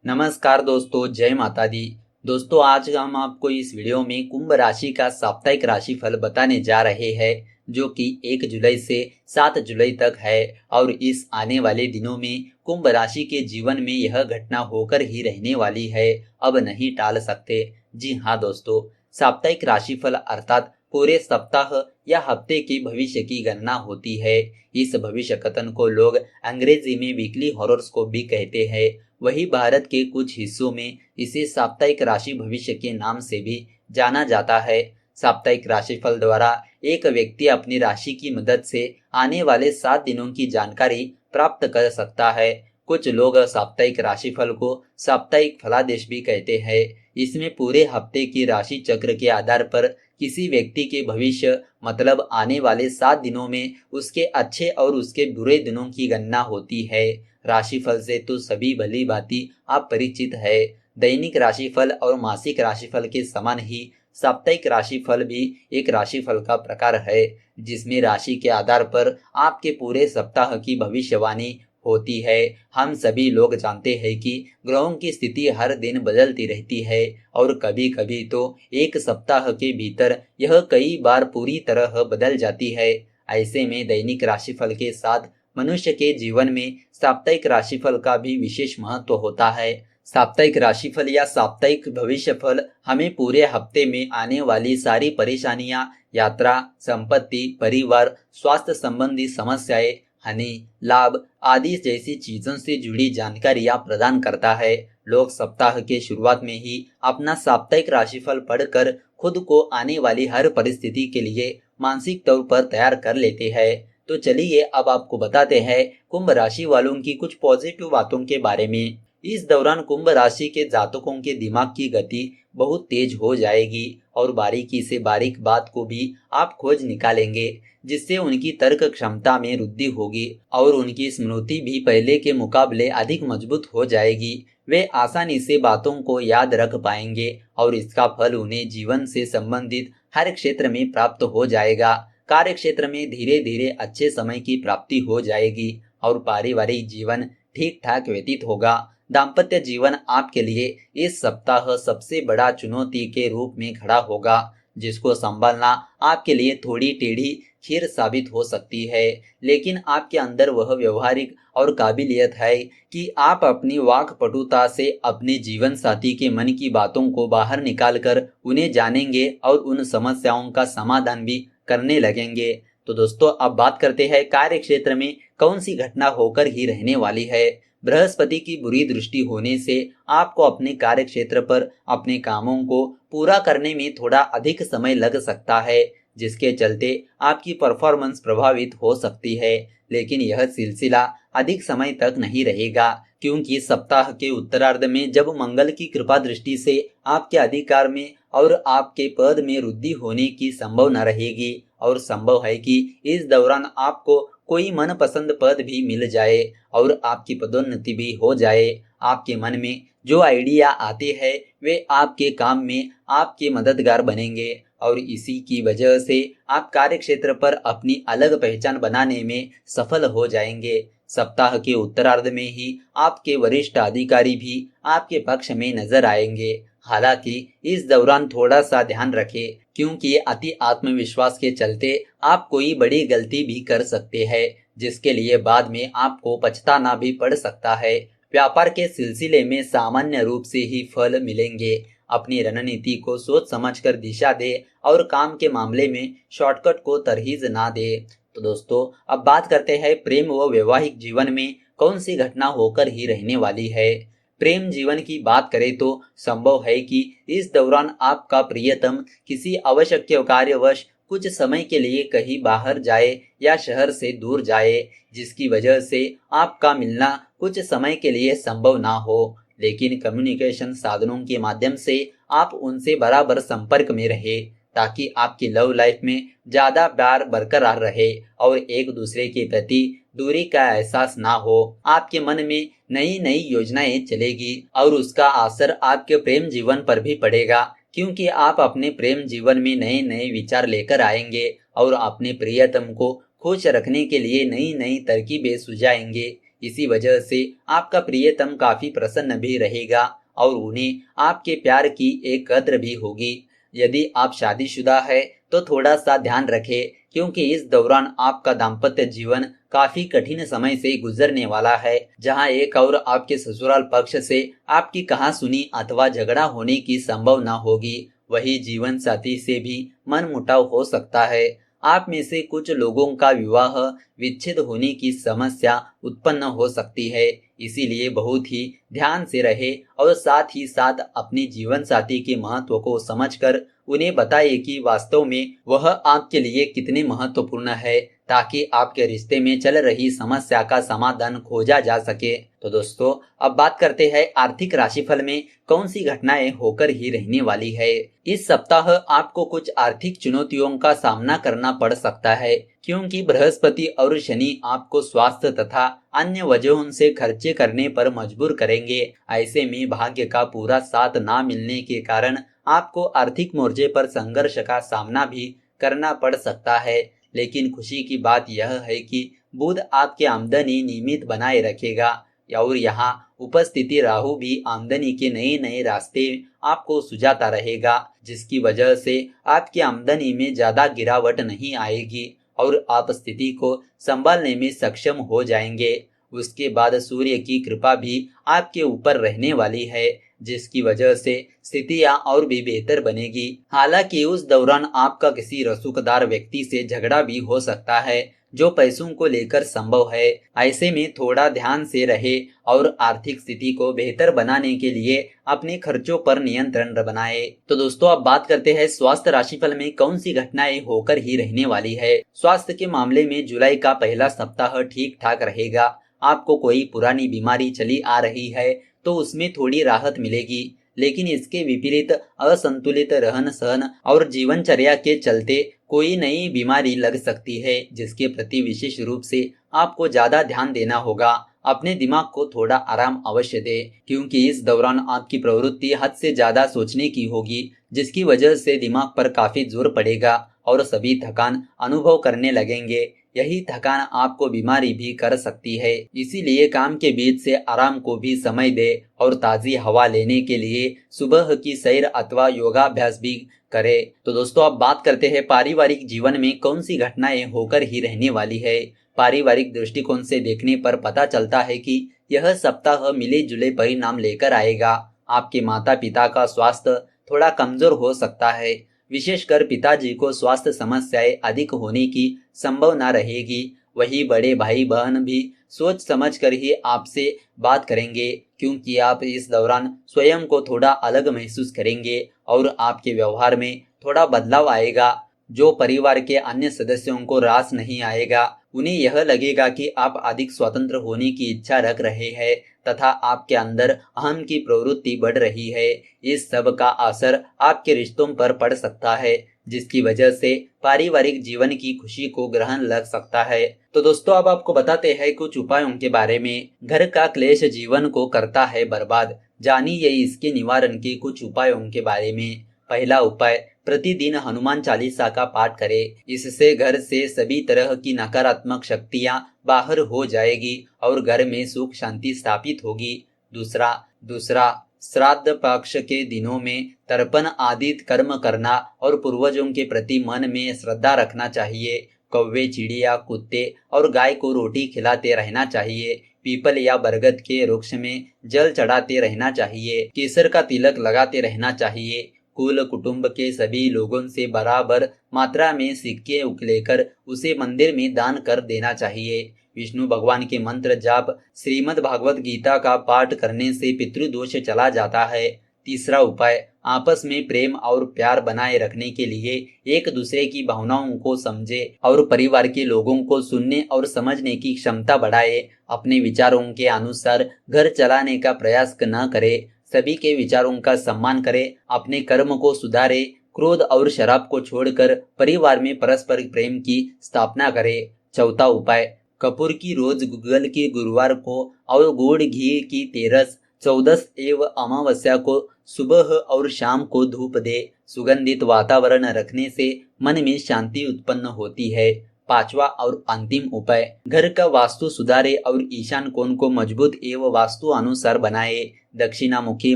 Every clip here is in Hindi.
नमस्कार दोस्तों, जय माता दी। दोस्तों, आज हम आपको इस वीडियो में कुंभ राशि का साप्ताहिक राशिफल बताने जा रहे हैं, जो कि 1 जुलाई से 7 जुलाई तक है। और इस आने वाले दिनों में कुंभ राशि के जीवन में यह घटना होकर ही रहने वाली है, अब नहीं टाल सकते। जी हाँ दोस्तों, साप्ताहिक राशिफल अर्थात पूरे सप्ताह या हफ्ते की भविष्य की गणना होती है। इस भविष्य कथन को लोग अंग्रेजी में वीकली हॉरोस्कोप भी कहते हैं। वही भारत के कुछ हिस्सों में इसे साप्ताहिक राशि भविष्य के नाम से भी जाना जाता है। साप्ताहिक राशिफल द्वारा एक व्यक्ति अपनी राशि की मदद से आने वाले 7 दिनों की जानकारी प्राप्त कर सकता है। कुछ लोग साप्ताहिक राशिफल को साप्ताहिक फलादेश भी कहते हैं। इसमें पूरे हफ्ते की राशि चक्र के आधार पर किसी व्यक्ति के भविष्य मतलब आने वाले 7 दिनों में उसके अच्छे और उसके बुरे दिनों की गणना होती है। राशिफल से तो सभी भली भांति आप परिचित है। दैनिक राशिफल और मासिक राशिफल के समान ही साप्ताहिक राशिफल भी एक राशिफल का प्रकार है, जिसमें राशि के आधार पर आपके पूरे सप्ताह की भविष्यवाणी होती है। हम सभी लोग जानते हैं कि ग्रहों की स्थिति हर दिन बदलती रहती है और कभी कभी तो एक सप्ताह के भीतर यह कई बार पूरी तरह बदल जाती है। ऐसे में दैनिक राशिफल के साथ मनुष्य के जीवन में साप्ताहिक राशिफल का भी विशेष महत्व होता है। साप्ताहिक राशिफल या साप्ताहिक भविष्यफल हमें पूरे हफ्ते में आने वाली सारी परेशानियां, यात्रा, संपत्ति, परिवार, स्वास्थ्य संबंधी समस्याएं, हानि, लाभ आदि जैसी चीजों से जुड़ी जानकारियां प्रदान करता है। लोग सप्ताह के शुरुआत में ही अपना साप्ताहिक राशिफल पढ़कर खुद को आने वाली हर परिस्थिति के लिए मानसिक तौर पर तैयार कर लेते हैं। तो चलिए अब आपको बताते हैं कुंभ राशि वालों की कुछ पॉजिटिव बातों के बारे में। इस दौरान कुंभ राशि के जातकों के दिमाग की गति बहुत तेज हो जाएगी और बारीकी से बारीक बात को भी आप खोज निकालेंगे, जिससे उनकी तर्क क्षमता में वृद्धि होगी और उनकी स्मृति भी पहले के मुकाबले अधिक मजबूत हो जाएगी। वे आसानी से बातों को याद रख पाएंगे और इसका फल उन्हें जीवन से संबंधित हर क्षेत्र में प्राप्त हो जाएगा। कार्य क्षेत्र में धीरे धीरे अच्छे समय की प्राप्ति हो जाएगी और पारिवारिक जीवन ठीक ठाक व्यतीत होगा। दाम्पत्य जीवन आपके लिए इस सप्ताह सबसे बड़ा चुनौती के रूप में खड़ा होगा, जिसको संभालना आपके लिए थोड़ी टेढ़ी खीर साबित हो सकती है। लेकिन आपके अंदर वह व्यवहारिक और काबिलियत है कि आप अपनी वाक्पटुता से अपने जीवन साथी के मन की बातों को बाहर निकालकर उन्हें जानेंगे और उन समस्याओं का समाधान भी करने लगेंगे। तो दोस्तों, अब बात करते हैं कार्य क्षेत्र में कौन सी घटना होकर ही रहने वाली है। बृहस्पति की बुरी दृष्टि होने से आपको अपने कार्य क्षेत्र पर अपने कामों को पूरा करने में थोड़ा अधिक समय लग सकता है, जिसके चलते आपकी परफॉर्मेंस प्रभावित हो सकती है। लेकिन यह सिलसिला अधिक समय तक नहीं रहेगा, क्योंकि सप्ताह के उत्तरार्ध में जब मंगल की कृपा दृष्टि से आपके अधिकार में और आपके पद में वृद्धि होने की संभावना रहेगी और संभव है कि इस दौरान आपको कोई मनपसंद पद भी मिल जाए और आपकी पदोन्नति भी हो जाए। आपके मन में जो आइडिया आते हैं वे आपके काम में आपके मददगार बनेंगे और इसी की वजह से आप कार्य क्षेत्र पर अपनी अलग पहचान बनाने में सफल हो जाएंगे। सप्ताह के उत्तरार्ध में ही आपके वरिष्ठ अधिकारी भी आपके पक्ष में नजर आएंगे। हालांकि इस दौरान थोड़ा सा ध्यान रखें, क्योंकि अति आत्मविश्वास के चलते आप कोई बड़ी गलती भी कर सकते हैं, जिसके लिए बाद में आपको पछताना भी पड़ सकता है। व्यापार के सिलसिले में सामान्य रूप से ही फल मिलेंगे। अपनी रणनीति को सोच समझकर दिशा दे और काम के मामले में शॉर्टकट को तरहीज ना दे। तो दोस्तों, अब बात करते हैं प्रेम व वैवाहिक जीवन में कौन सी घटना होकर ही रहने वाली है। प्रेम जीवन की बात करें तो संभव है कि इस दौरान आपका प्रियतम किसी आवश्यक कार्यवश कुछ समय के लिए कहीं बाहर जाए या शहर से दूर जाए, जिसकी वजह से आपका मिलना कुछ समय के लिए संभव ना हो। लेकिन कम्युनिकेशन साधनों के माध्यम से आप उनसे बराबर संपर्क में रहे, ताकि आपकी लव लाइफ में ज्यादा प्यार बरकरार रहे और एक दूसरे के प्रति दूरी का एहसास ना हो। आपके मन में नई नई योजनाएं चलेगी और उसका असर आपके प्रेम जीवन पर भी पड़ेगा, क्योंकि आप अपने प्रेम जीवन में नए नए विचार लेकर आएंगे और अपने प्रियतम को खुश रखने के लिए नई नई तरकीबें सुझाएंगे। इसी वजह से आपका प्रियतम काफी प्रसन्न भी रहेगा और उन्हें आपके प्यार की एक कद्र भी होगी। यदि आप शादीशुदा है तो थोड़ा सा ध्यान रखें, क्योंकि इस दौरान आपका दाम्पत्य जीवन काफी कठिन समय से गुजरने वाला है, जहां एक और आपके ससुराल पक्ष से आपकी कहासुनी अथवा झगड़ा होने की संभावना होगी। वही जीवन साथी से भी मनमुटाव हो सकता है। आप में से कुछ लोगों का विवाह विच्छेद होने की समस्या उत्पन्न हो सकती है, इसीलिए बहुत ही ध्यान से रहे और साथ ही साथ अपने जीवन साथी के महत्व को समझकर उन्हें बताइए कि वास्तव में वह आपके लिए कितने महत्वपूर्ण है, ताकि आपके रिश्ते में चल रही समस्या का समाधान खोजा जा सके। तो दोस्तों, अब बात करते हैं आर्थिक राशिफल में कौन सी घटनाएं होकर ही रहने वाली है। इस सप्ताह आपको कुछ आर्थिक चुनौतियों का सामना करना पड़ सकता है, क्योंकि बृहस्पति और शनि आपको स्वास्थ्य तथा अन्य वजहों से खर्चे करने पर मजबूर करेंगे। ऐसे में भाग्य का पूरा साथ ना मिलने के कारण आपको आर्थिक मोर्चे पर संघर्ष का सामना भी करना पड़ सकता है। लेकिन खुशी की बात यह है कि बुध आपकी आमदनी नियमित बनाए रखेगा और यहाँ उपस्थिति राहु भी आमदनी के नए नए रास्ते आपको सुझाता रहेगा, जिसकी वजह से आपकी आमदनी में ज्यादा गिरावट नहीं आएगी और आप स्थिति को संभालने में सक्षम हो जाएंगे। उसके बाद सूर्य की कृपा भी आपके ऊपर रहने वाली है, जिसकी वजह से स्थितियां और भी बेहतर बनेगी। हालांकि उस दौरान आपका किसी रसूखदार व्यक्ति से झगड़ा भी हो सकता है, जो पैसों को लेकर संभव है। ऐसे में थोड़ा ध्यान से रहे और आर्थिक स्थिति को बेहतर बनाने के लिए अपने खर्चों पर नियंत्रण बनाए। तो दोस्तों, अब बात करते हैं स्वास्थ्य राशिफल में कौन सी घटनाएं होकर ही रहने वाली है। स्वास्थ्य के मामले में जुलाई का पहला सप्ताह ठीक ठाक रहेगा। आपको कोई पुरानी बीमारी चली आ रही है तो उसमें थोड़ी राहत मिलेगी, लेकिन इसके विपरीत असंतुलित रहन सहन और जीवनचर्या के चलते कोई नई बीमारी लग सकती है, जिसके प्रति विशेष रूप से आपको ज्यादा ध्यान देना होगा। अपने दिमाग को थोड़ा आराम अवश्य दे, क्योंकि इस दौरान आपकी प्रवृत्ति हद से ज्यादा सोचने की होगी, जिसकी वजह से दिमाग पर काफी जोर पड़ेगा और सभी थकान अनुभव करने लगेंगे। यही थकान आपको बीमारी भी कर सकती है, इसीलिए काम के बीच से आराम को भी समय दे और ताजी हवा लेने के लिए सुबह की सैर अथवा योगाभ्यास भी करे। तो दोस्तों, अब बात करते हैं पारिवारिक जीवन में कौन सी घटनाएं होकर ही रहने वाली है। पारिवारिक दृष्टिकोण से देखने पर पता चलता है कि यह सप्ताह मिले जुले परिणाम लेकर आएगा। आपके माता पिता का स्वास्थ्य थोड़ा कमजोर हो सकता है, विशेषकर पिताजी को स्वास्थ्य समस्याएं अधिक होने की संभावना रहेगी। वही बड़े भाई बहन भी सोच समझ कर ही आपसे बात करेंगे, क्योंकि आप इस दौरान स्वयं को थोड़ा अलग महसूस करेंगे और आपके व्यवहार में थोड़ा बदलाव आएगा, जो परिवार के अन्य सदस्यों को रास नहीं आएगा। उन्हें यह लगेगा कि आप अधिक स्वतंत्र होने की इच्छा रख रहे हैं तथा आपके अंदर अहम की प्रवृत्ति बढ़ रही है। इस सब का असर आपके रिश्तों पर पड़ सकता है, जिसकी वजह से पारिवारिक जीवन की खुशी को ग्रहण लग सकता है। तो दोस्तों, अब आपको बताते हैं कुछ उपायों के बारे में। घर का क्लेश जीवन को करता है बर्बाद, जानिए इसके निवारण के कुछ उपायों के बारे में। पहला उपाय, प्रतिदिन हनुमान चालीसा का पाठ करें। इससे घर से सभी तरह की नकारात्मक शक्तियां बाहर हो जाएगी और घर में सुख शांति स्थापित होगी। दूसरा श्राद्ध पक्ष के दिनों में तर्पण आदि कर्म करना और पूर्वजों के प्रति मन में श्रद्धा रखना चाहिए। कौवे, चिड़िया, कुत्ते और गाय को रोटी खिलाते रहना चाहिए। पीपल या बरगद के वृक्ष में जल चढ़ाते रहना चाहिए। केसर का तिलक लगाते रहना चाहिए। कुल कुटुंब के सभी लोगों से बराबर मात्रा में सिक्के लेकर उसे मंदिर में दान कर देना चाहिए। विष्णु भगवान के मंत्र जाप, श्रीमद् भागवत गीता का पाठ करने से पितृदोष चला जाता है। तीसरा उपाय, आपस में प्रेम और प्यार बनाए रखने के लिए एक दूसरे की भावनाओं को समझे और परिवार के लोगों को सुनने और समझने की क्षमता बढ़ाए। अपने विचारों के अनुसार घर चलाने का प्रयास न करे। सभी के विचारों का सम्मान करे। अपने कर्म को सुधारे। क्रोध और शराब को छोड़कर परिवार में परस्पर प्रेम की स्थापना करे। चौथा उपाय, कपूर की रोज गुगल के गुरुवार को और गुड़ घी की तेरस, 14 एवं अमावस्या को सुबह और शाम को धूप दे। सुगंधित वातावरण रखने से मन में शांति उत्पन्न होती है। पांचवा और अंतिम उपाय, घर का वास्तु सुधारे और ईशान कोण को मजबूत एवं वास्तु अनुसार बनाए। दक्षिणामुखी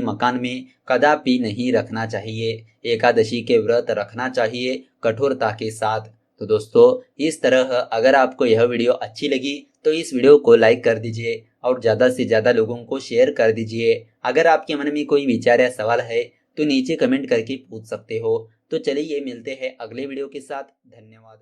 मकान में कदापि नहीं रखना चाहिए। एकादशी के व्रत रखना चाहिए कठोरता के साथ। तो दोस्तों, इस तरह अगर आपको यह वीडियो अच्छी लगी तो इस वीडियो को लाइक कर दीजिए और ज़्यादा से ज़्यादा लोगों को शेयर कर दीजिए। अगर आपके मन में कोई विचार या सवाल है तो नीचे कमेंट करके पूछ सकते हो। तो चलिए मिलते हैं अगले वीडियो के साथ। धन्यवाद।